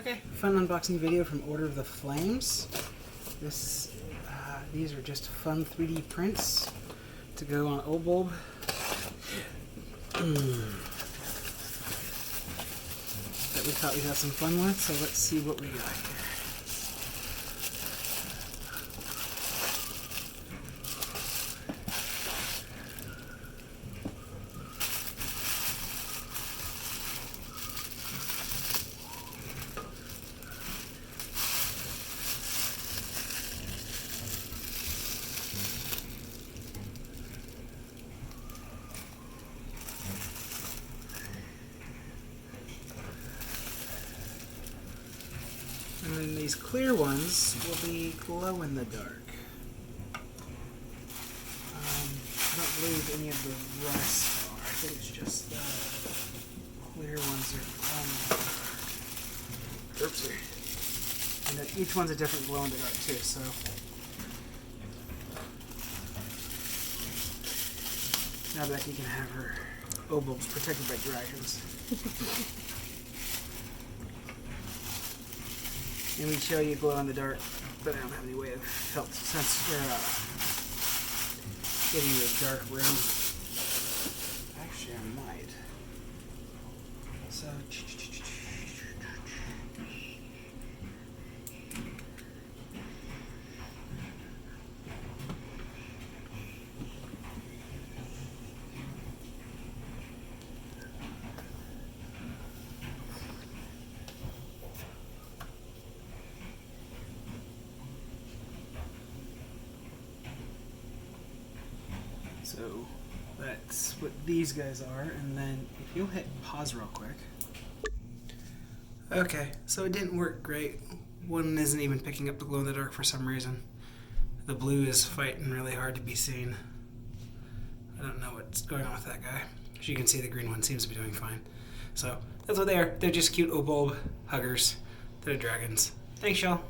Okay, fun unboxing video from Order of the Flames. These are just fun 3D prints to go on OBulb. That we thought we'd have some fun with, so let's see what we got here. And then these clear ones will be glow in the dark. I don't believe any of the rest are. I think it's just the clear ones are glow in the dark. Oopsie. And then each one's a different glow in the dark too, so. Now Becky can have her OBulbs protected by dragons. And we show you glow in the dark, but I don't have any way of getting you a dark room. Actually, I might. So, that's what these guys are, and then if you'll hit pause real quick. Okay, so it didn't work great. One isn't even picking up the glow in the dark for some reason. The blue is fighting really hard to be seen. I don't know what's going on with that guy. As you can see, the green one seems to be doing fine. So that's what they are. They're just cute OBulb huggers. They're dragons. Thanks, y'all.